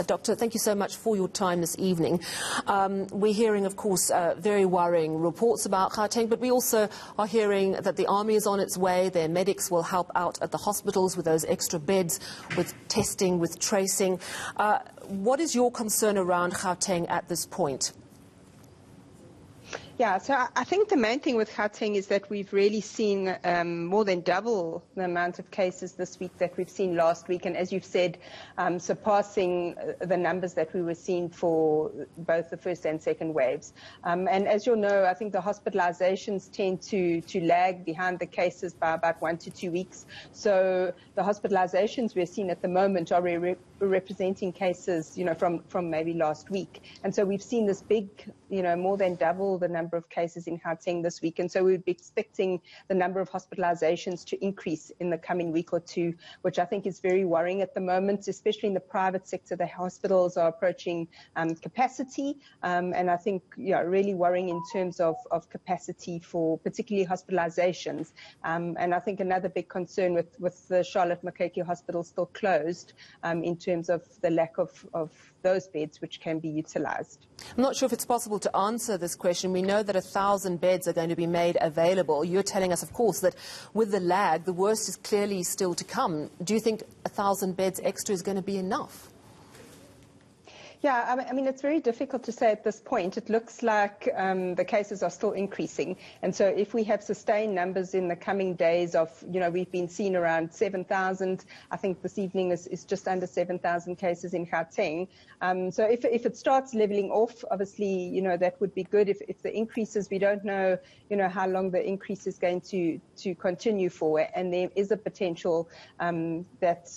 Doctor, thank you so much for your time this evening. We're hearing, of course, very worrying reports about Gauteng, but we also are hearing that the army is on its way. Their medics will help out at the hospitals with those extra beds, with testing, with tracing. What is your concern around Gauteng at this point? Yeah, so I think the main thing with Gauteng is that we've really seen more than double the amount of cases this week that we've seen last week. And as you've said, surpassing the numbers that we were seeing for both the first and second waves. And as you'll know, I think the hospitalizations tend to lag behind the cases by about 1 to 2 weeks. So the hospitalizations we're seeing at the moment are representing cases, from maybe last week. And so we've seen this big, more than double the number of cases in Gauteng this week. And so we'd be expecting the number of hospitalizations to increase in the coming week or two, which I think is very worrying at the moment, especially in the private sector. The hospitals are approaching capacity. And I think, really worrying in terms of capacity for particularly hospitalizations. And I think another big concern with the Charlotte Makeke Hospital still closed in terms of the lack of those beds which can be utilized. I'm not sure if it's possible to answer this question. We know that 1,000 beds are going to be made available. You're telling us, of course, that with the lag, the worst is clearly still to come. Do you think 1,000 beds extra is going to be enough? Yeah, I mean, it's very difficult to say at this point. It looks like the cases are still increasing. And so if we have sustained numbers in the coming days of, we've been seeing around 7,000. I think this evening is just under 7,000 cases in Gauteng. So if it starts leveling off, obviously, that would be good. If the increases, we don't know, how long the increase is going to continue for. And there is a potential that,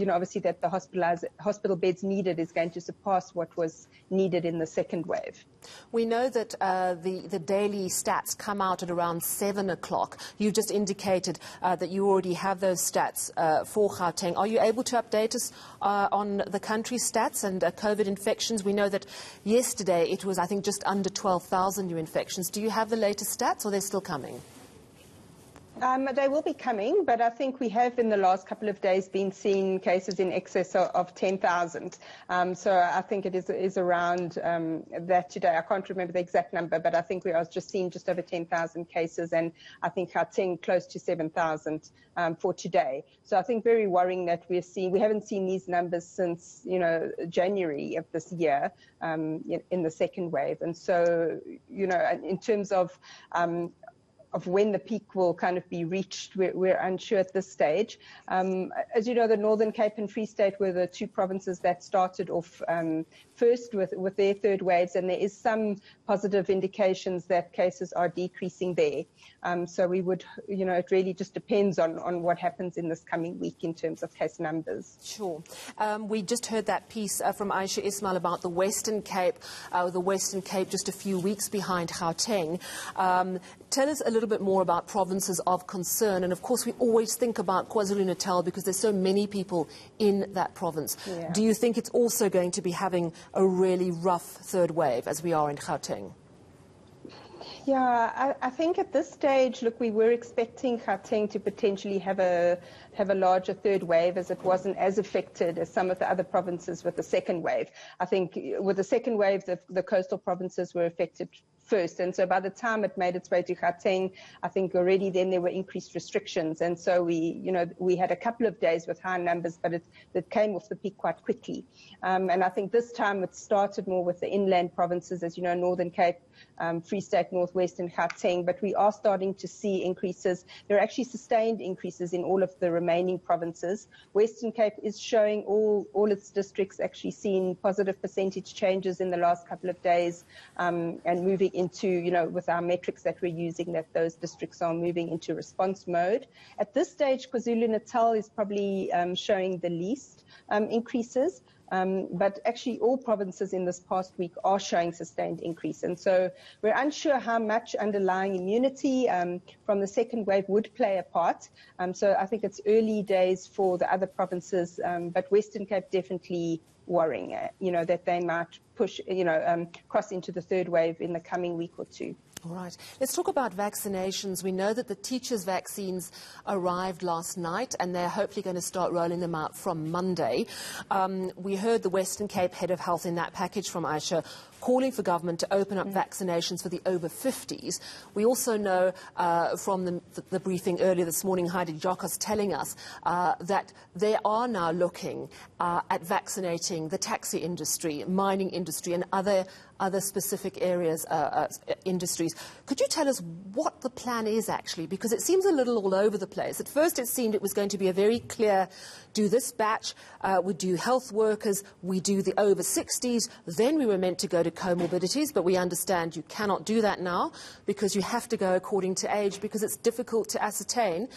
obviously that the hospital beds needed is going to surpass what was needed in the second wave. We know that the daily stats come out at around 7 o'clock. You just indicated that you already have those stats for Gauteng. Are you able to update us on the country stats and COVID infections? We know that yesterday it was, I think, just under 12,000 new infections. Do you have the latest stats, or they're still coming? They will be coming, but I think we have in the last couple of days been seeing cases in excess of 10,000. So I think it is around that today. I can't remember the exact number, but I think we are just seeing just over 10,000 cases, and I think Gauteng close to 7,000 for today. So I think very worrying that we haven't seen these numbers since January of this year in the second wave. And so in terms of when the peak will kind of be reached, we're unsure at this stage. As you know, the Northern Cape and Free State were the two provinces that started off first with their third waves, and there is some positive indications that cases are decreasing there. So we would, it really just depends on what happens in this coming week in terms of case numbers. Sure. We just heard that piece from Aisha Ismail about the Western Cape, just a few weeks behind Gauteng. Tell us a little bit more about provinces of concern. And of course, we always think about KwaZulu-Natal because there's so many people in that province. Yeah. Do you think it's also going to be having a really rough third wave as we are in Gauteng? Yeah, I think at this stage, look, we were expecting Gauteng to potentially have a larger third wave, as it wasn't as affected as some of the other provinces with the second wave. I think with the second wave, the coastal provinces were affected first. And so by the time it made its way to Gauteng, I think already then there were increased restrictions. And so we had a couple of days with high numbers, but it came off the peak quite quickly. And I think this time it started more with the inland provinces, as you know, Northern Cape, Free State, Northwest and Gauteng. But we are starting to see increases. There are actually sustained increases in all of the remaining provinces. Western Cape is showing all its districts actually seeing positive percentage changes in the last couple of days, and moving into, with our metrics that we're using, that those districts are moving into response mode. At this stage, KwaZulu-Natal is probably showing the least increases. But actually all provinces in this past week are showing sustained increase. And so we're unsure how much underlying immunity from the second wave would play a part. So I think it's early days for the other provinces, but Western Cape definitely worrying, that they might push, cross into the third wave in the coming week or two. All right. Let's talk about vaccinations. We know that the teachers' vaccines arrived last night and they're hopefully going to start rolling them out from Monday. We heard the Western Cape Head of Health in that package from Aisha calling for government to open up vaccinations for the over 50s. We also know from the briefing earlier this morning, Heidi Jokos telling us that they are now looking at vaccinating the taxi industry, mining industry and other specific areas, industries. Could you tell us what the plan is actually? Because it seems a little all over the place. At first it seemed it was going to be a very clear, do this batch, we do health workers, we do the over 60s, then we were meant to go to comorbidities, but we understand you cannot do that now because you have to go according to age because it's difficult to ascertain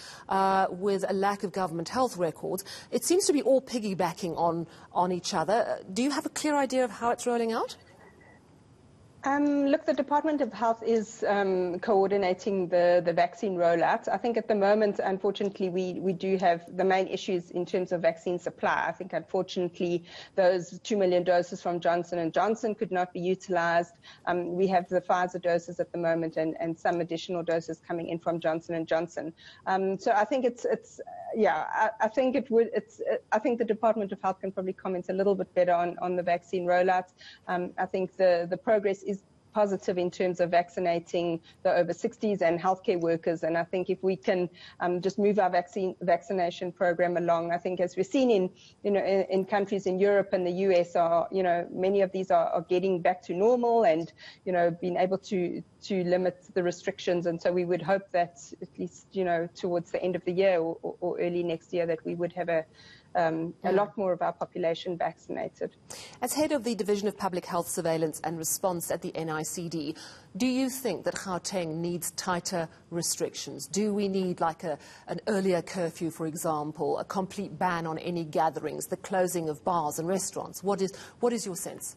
with a lack of government health records. It seems to be all piggybacking on each other. Do you have a clear idea of how it's rolling out? Look, the Department of Health is coordinating the vaccine rollout. I think at the moment, unfortunately, we do have the main issues in terms of vaccine supply. I think, unfortunately, those 2 million doses from Johnson & Johnson could not be utilized. We have the Pfizer doses at the moment and some additional doses coming in from Johnson & Johnson. So I think I think the Department of Health can probably comment a little bit better on the vaccine rollout. I think the progress is positive in terms of vaccinating the over 60s and healthcare workers. And I think if we can just move our vaccination program along, I think as we've seen in countries in Europe and the US, many of these are getting back to normal and, being able to limit the restrictions. And so we would hope that at least, towards the end of the year or early next year that we would have a lot more of our population vaccinated. As head of the Division of Public Health Surveillance and Response at the NICD, do you think that Gauteng needs tighter restrictions? Do we need like an earlier curfew, for example, a complete ban on any gatherings, the closing of bars and restaurants? What is your sense?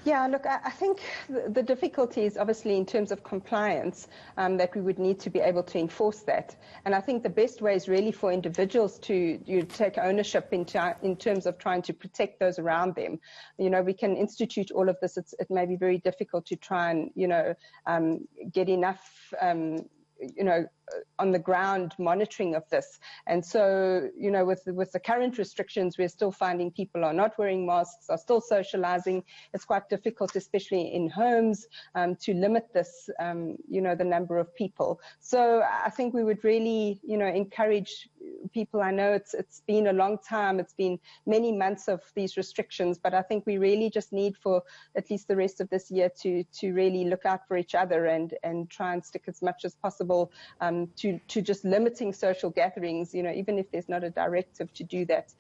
Yeah, look, I think the difficulty is obviously in terms of compliance, that we would need to be able to enforce that. And I think the best way is really for individuals to take ownership in terms of trying to protect those around them. We can institute all of this. It may be very difficult to try and, get enough, on the ground monitoring of this. And so, with the current restrictions, we're still finding people are not wearing masks, are still socializing. It's quite difficult, especially in homes, to limit this, the number of people. So I think we would really, encourage people. I know it's been a long time. It's been many months of these restrictions, but I think we really just need for at least the rest of this year to really look out for each other and try and stick as much as possible to just limiting social gatherings, even if there's not a directive to do that,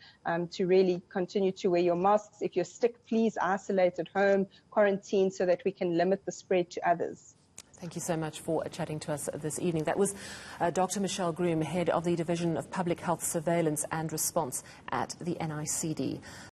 to really continue to wear your masks. If you're sick, please isolate at home, quarantine so that we can limit the spread to others. Thank you so much for chatting to us this evening. That was Dr. Michelle Groom, head of the Division of Public Health Surveillance and Response at the NICD.